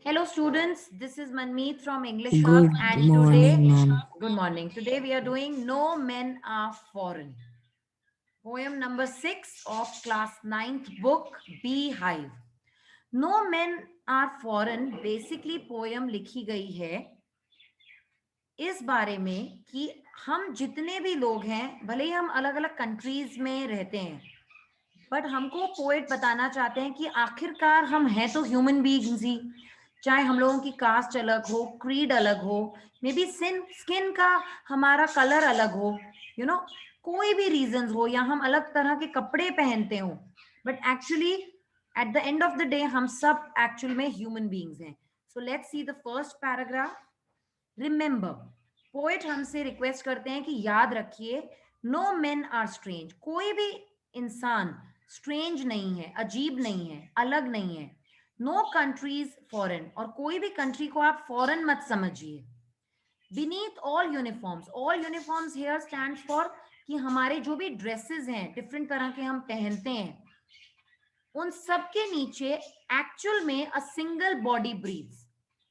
Hello students, this is Manmeet from English Hub Good and today, morning, ma'am. good morning. Today we are doing No Men Are Foreign. Poem number 6 of class ninth book Beehive. No Men Are Foreign basically poem लिखी गई है इस बारे में कि हम जितने भी लोग हैं भले ही हम अलग अलग कंट्रीज में रहते हैं बट हमको पोएट बताना चाहते हैं कि आखिरकार हम हैं तो ह्यूमन बीइंग्स ही चाहे हम लोगों की कास्ट अलग हो क्रीड अलग हो मे बी स्किन का हमारा कलर अलग हो यू नो कोई भी रीजंस हो या हम अलग तरह के कपड़े पहनते हो but actually eight the end of the day हम सब एक्चुअल में ह्यूमन बीइंग्स हैं so let's see the first paragraph remember poet हमसे रिक्वेस्ट करते हैं कि याद रखिए नो मेन आर स्ट्रेंज कोई भी इंसान स्ट्रेंज नहीं है अजीब नहीं है अलग नहीं है नो कंट्रीज फॉरेन और कोई भी कंट्री को आप फॉरेन मत समझिए beneath all uniforms here stand for कि हमारे जो भी ड्रेसेस हैं डिफरेंट तरह के हम पहनते हैं उन सब के नीचे एक्चुअल में अ सिंगल बॉडी ब्रीथ्स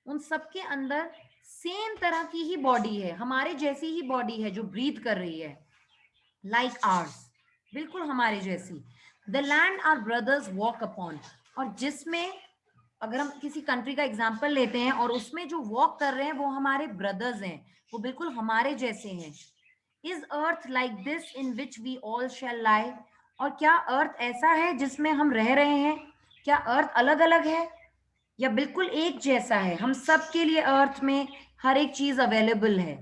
उन सब के अंदर सेम तरह की ही बॉडी है हमारे जैसी ही बॉडी है जो ब्रीथ कर रही है लाइक आर्स बिल्कुल हमारे जैसी the land are brothers walk upon और जिसमें अगर हम किसी कंट्री का एग्जाम्पल लेते हैं और उसमें जो वॉक कर रहे हैं वो हमारे ब्रदर्स हैं वो बिल्कुल हमारे जैसे हैं is earth like this in which we all shall lie और क्या अर्थ ऐसा है जिसमें हम रह रहे हैं क्या अर्थ अलग अलग है या बिल्कुल एक जैसा है हम सब के लिए अर्थ में हर एक चीज अवेलेबल है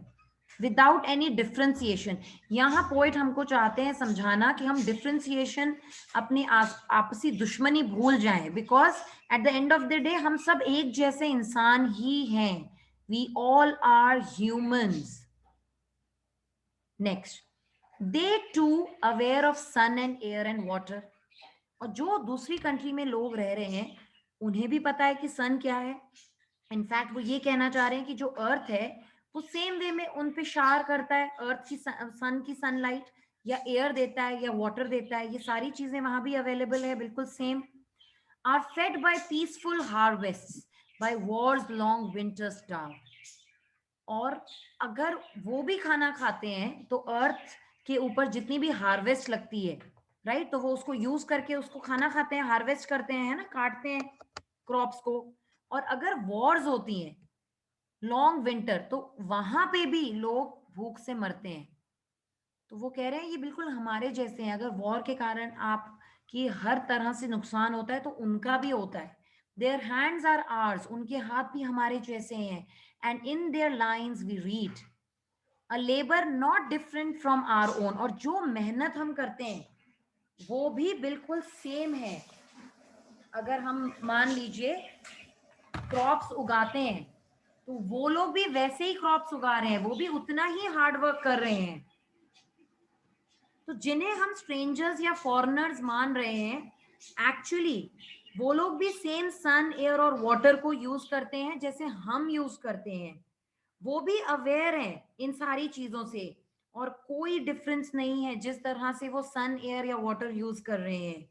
विदाउट एनी डिफ्रेंसिएशन यहाँ पोइट हमको चाहते हैं समझाना कि हम डिफ्रेंसिएशन अपनी आपसी दुश्मनी भूल जाएं because at the end of the day हम सब एक जैसे इंसान ही हैं we all are humans next they to aware of sun and air and water और जो दूसरी कंट्री में लोग रह रहे हैं उन्हें भी पता है कि सन क्या है इनफैक्ट वो ये कहना चाह रहे हैं कि जो अर्थ है वो सेम वे में उन पे शार करता है अर्थ की सन की सनलाइट या एयर देता है या वाटर देता है ये सारी चीजें वहां भी अवेलेबल है बिल्कुल same are fed by peaceful harvest by wars long winters dark और अगर वो भी खाना खाते हैं तो अर्थ के ऊपर जितनी भी हार्वेस्ट लगती है राइट तो वो उसको यूज करके उसको खाना खाते हैं हार्वेस्ट करते हैं है ना काटते हैं क्रॉप्स को और अगर वॉर्स होती हैं लॉन्ग विंटर तो वहां पे भी लोग भूख से मरते हैं तो वो कह रहे हैं ये बिल्कुल हमारे जैसे हैं अगर वॉर के कारण आप की हर तरह से नुकसान होता है तो उनका भी होता है देयर हैंड्स आर आर्स उनके हाथ भी हमारे जैसे हैं and in their lines we read a labour not different from our own और जो मेहनत हम करते हैं वो भी बिल्कुल सेम है अगर हम मान लीजिए क्रॉप्स उगाते हैं तो वो लोग भी वैसे ही क्रॉप्स उगा रहे हैं वो भी उतना ही हार्ड वर्क कर रहे हैं तो जिन्हें हम स्ट्रेंजर्स या फॉरेनर्स मान रहे हैं एक्चुअली वो लोग भी सेम सन एयर और वाटर को यूज करते हैं जैसे हम यूज करते हैं वो भी अवेयर हैं इन सारी चीजों से और कोई डिफरेंस नहीं है जिस तरह से वो सन एयर या वाटर यूज कर रहे हैं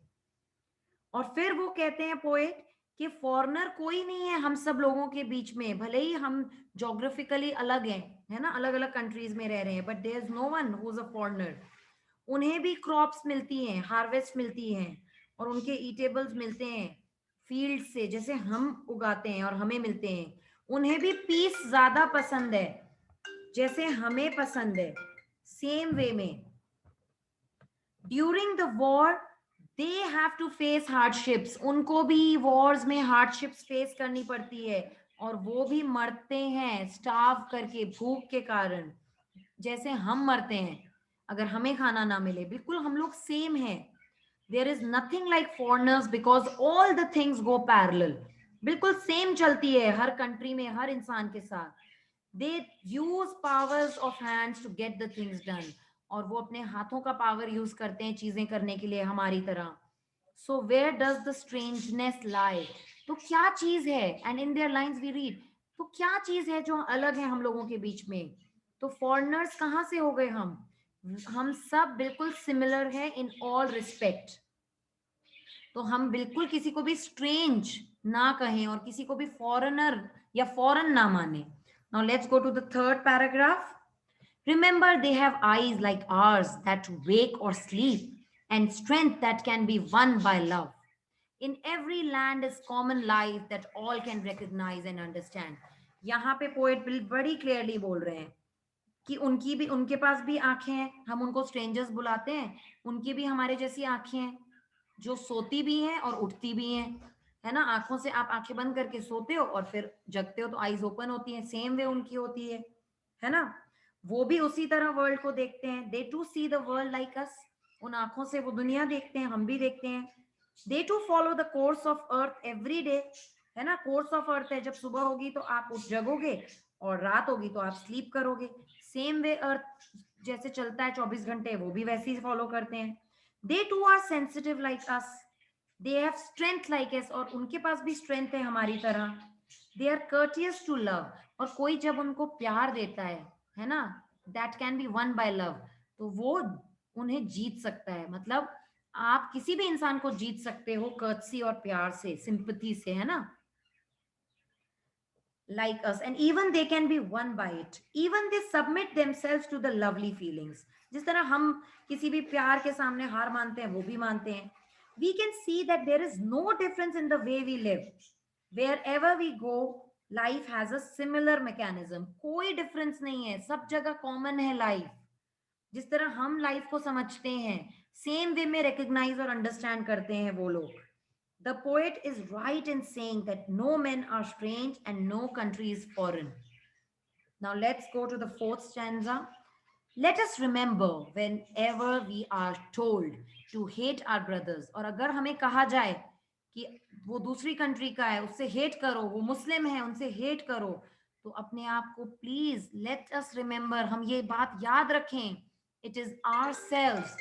और फिर वो कहते हैं पोएट कि फॉरेनर कोई नहीं है हम सब लोगों के बीच में भले ही हम जोग्राफिकली अलग हैं है ना अलग अलग कंट्रीज में रह रहे हैं but there is no one who is a foreigner उन्हें भी क्रॉप्स मिलती हैं हार्वेस्ट मिलती हैं और उनके ईटेबल्स मिलते हैं फील्ड से जैसे हम उगाते हैं और हमें मिलते हैं उन्हें भी पीस ज्यादा पसंद है जैसे हमें पसंद है सेम वे में during the war they have to face hardships उनको भी वॉर्स में हार्डशिप्स फेस करनी पड़ती है और वो भी मरते हैं स्टार्व करके भूख के कारण जैसे हम मरते हैं अगर हमें खाना ना मिले बिल्कुल हम लोग सेम हैं there is nothing like foreigners because all the things go parallel बिल्कुल सेम चलती है हर कंट्री में हर इंसान के साथ they use powers of hands to get the things done और वो अपने हाथों का पावर यूज करते हैं चीजें करने के लिए हमारी तरह so where does the strangeness lie तो क्या चीज है and in their lines we read तो क्या चीज है जो अलग है हम लोगों के बीच में तो फॉरेनर्स कहाँ से हो गए हम सब बिल्कुल सिमिलर है इन ऑल रिस्पेक्ट तो हम बिल्कुल किसी को भी स्ट्रेंज ना कहें और किसी को भी फॉरेनर या फॉरेन ना माने. Now let's go to the third paragraph. Remember, they have eyes like ours that wake or sleep, and strength that can be won by love. In every land is common life that all can recognize and understand. यहाँ पे poet बड़ी clearly बोल रहे हैं कि उनके पास भी आंखें हैं. हम उनको स्ट्रेंजर्स बुलाते हैं, उनकी भी हमारे जैसी आंखें हैं, जो सोती भी हैं और उठती भी हैं, है ना. आंखों से आप आंखें बंद करके सोते हो और फिर जगते हो तो आईज ओपन होती हैं. सेम वे उनकी होती है ना. वो भी उसी तरह वर्ल्ड को देखते हैं. They too see the world like us. उन आंखों से वो दुनिया देखते हैं, हम भी देखते हैं. They too follow the course of earth every day. है ना, कोर्स ऑफ अर्थ है. जब सुबह होगी तो आप उठ जगोगे और रात होगी तो आप स्लीप करोगे. सेम वे अर्थ जैसे चलता है 24 घंटे, वो भी वैसे ही फॉलो करते हैं. They too are sensitive like us. They have strength like us. और उनके पास भी स्ट्रेंथ है हमारी तरह. They are courteous to love. और कोई जब उनको प्यार देता है ना, that can be won by love, तो वो उन्हें जीत सकता है. मतलब आप किसी भी इंसान को जीत सकते हो कर्टसी और प्यार से, सिंपैथी से, है ना. Like us, and even they can be won by it. Even they submit themselves to the lovely feelings. जिस तरह हम किसी भी प्यार के सामने हार मानते हैं, वो भी मानते हैं. We can see that there is no difference in the way we live. Wherever we go, life has a similar mechanism. कोई difference नहीं है, सब जगह common है life. जिस तरह हम लाइफ को समझते हैं, सेम वे में रिकॉग्नाइज और अंडरस्टैंड करते हैं वो लोग. The poet is right in saying that no men are strange and no country is foreign. Now let's go to the fourth stanza. Let us remember whenever we are told to hate our brothers. और अगर हमें कहा जाए कि वो दूसरी country का है, उससे हेट करो, वो मुस्लिम है, उनसे हेट करो, तो अपने आप को प्लीज लेट अस रिमेंबर, हम ये बात याद रखें. It is ourselves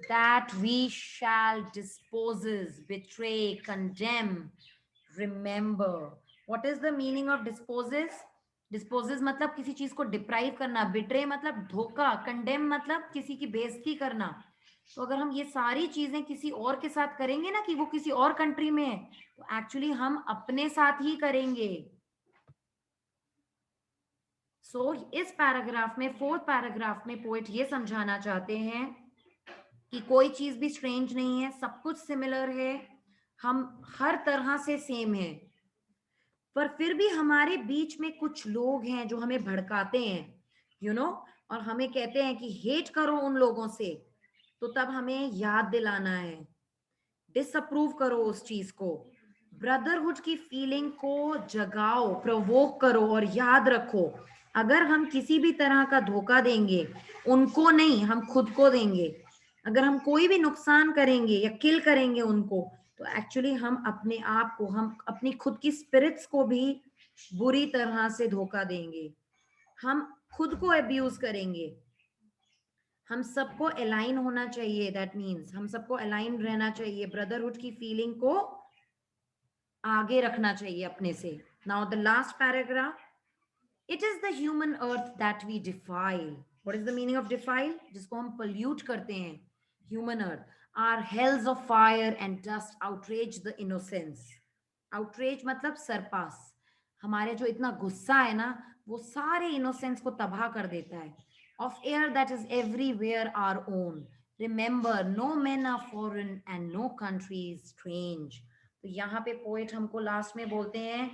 that we shall disposes, betray, condemn. Remember. What is the meaning of disposes? Disposes मतलब किसी चीज को डिप्राइव करना. बिट्रे मतलब धोखा. कंडेम मतलब किसी की बेइज्जती करना. तो अगर हम ये सारी चीजें किसी और के साथ करेंगे ना, कि वो किसी और कंट्री में है, तो एक्चुअली हम अपने साथ ही करेंगे. सो इस पैराग्राफ में, फोर्थ पैराग्राफ में पोएट ये समझाना चाहते हैं कि कोई चीज भी स्ट्रेंज नहीं है, सब कुछ सिमिलर है, हम हर तरह से सेम है. पर फिर भी हमारे बीच में कुछ लोग हैं जो हमें भड़काते हैं, यू नो, और हमें कहते हैं कि हेट करो उन लोगों से. तो तब हमें याद दिलाना है, डिसअप्रूव करो उस चीज को. ब्रदरहुड की फीलिंग को जगाओ, प्रोवोक करो और याद रखो, अगर हम किसी भी तरह का धोखा देंगे, उनको नहीं, हम खुद को देंगे. अगर हम कोई भी नुकसान करेंगे या किल करेंगे उनको, तो एक्चुअली हम अपने आप को, हम अपनी खुद की स्पिरिट्स को भी बुरी तरह से धोखा देंगे. हम खुद को अब्यूज करेंगे. हम सबको अलाइन होना चाहिए. दैट मीन्स हम सबको अलाइन रहना चाहिए. ब्रदरहुड की फीलिंग को आगे रखना चाहिए अपने से. Now the last paragraph. It is the human earth that we defile. What is the meaning of defile? जिसको हम पोल्यूट करते हैं. Human earth are hells of fire and dust outrage the innocence. Outrage मतलब surpass. हमारे जो इतना गुस्सा है ना, वो सारे इनोसेंस को तबाह कर देता है. Of air that is everywhere our own. Remember, no men are foreign and no country is strange. तो यहाँ पे पोएट हमको लास्ट में बोलते हैं,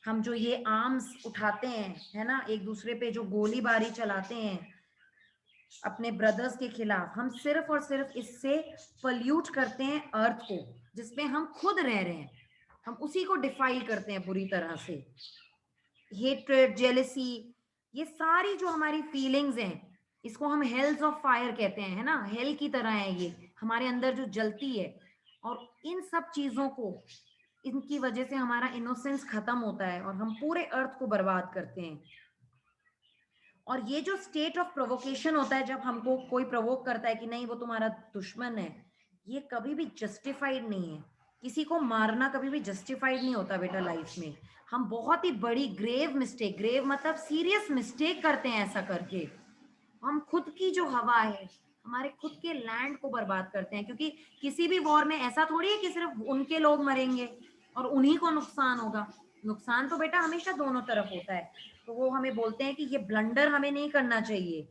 हम जो ये आर्म्स उठाते हैं, है ना, एक दूसरे पे जो गोलीबारी चलाते हैं अपने ब्रदर्स के खिलाफ, हम सिर्फ और सिर्फ इससे पल्यूट करते हैं अर्थ को, जिसमें हम खुद रह रहे हैं. हम उसी को डिफाइल करते हैं बुरी तरह से. हेट्रेड, जेलसी, ये सारी जो हमारी फीलिंग्स हैं, इसको हम हेल्स ऑफ फायर कहते हैं, है ना. हेल की तरह है ये हमारे अंदर जो जलती है. और इन सब चीजों को, इनकी वजह से हमारा इनोसेंस खत्म होता है और हम पूरे अर्थ को बर्बाद करते हैं. और ये जो स्टेट ऑफ प्रोवोकेशन होता है, जब हमको कोई प्रोवोक करता है कि नहीं वो तुम्हारा दुश्मन है, ये कभी भी जस्टिफाइड नहीं है. किसी को मारना कभी भी जस्टिफाइड नहीं होता बेटा लाइफ में. हम बहुत ही बड़ी ग्रेव मिस्टेक, ग्रेव मतलब सीरियस मिस्टेक करते हैं ऐसा करके. हम खुद की जो हवा है, हमारे खुद के लैंड को बर्बाद करते हैं, क्योंकि किसी भी वॉर में ऐसा थोड़ी है कि सिर्फ उनके लोग मरेंगे और उन्हीं को नुकसान होगा। नुकसान तो बेटा हमेशा दोनों तरफ होता है। तो वो हमें बोलते हैं कि ये ब्लंडर हमें नहीं करना चाहिए।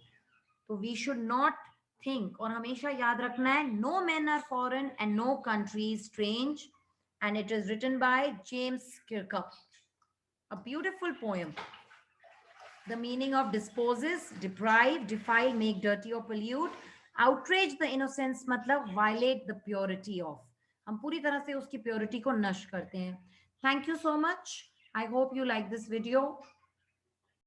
तो वी शुड नॉट थिंक, और हमेशा याद रखना है, no man are foreign and no country is strange, and it is written by James Kirkup, a beautiful poem. The meaning of disposes, deprive, defile, make dirty or pollute. Outrage the innocence मतलब violate the purity of. हम पूरी तरह से उसकी purity को नष्ट करते हैं. Thank you so much. I hope you like this video.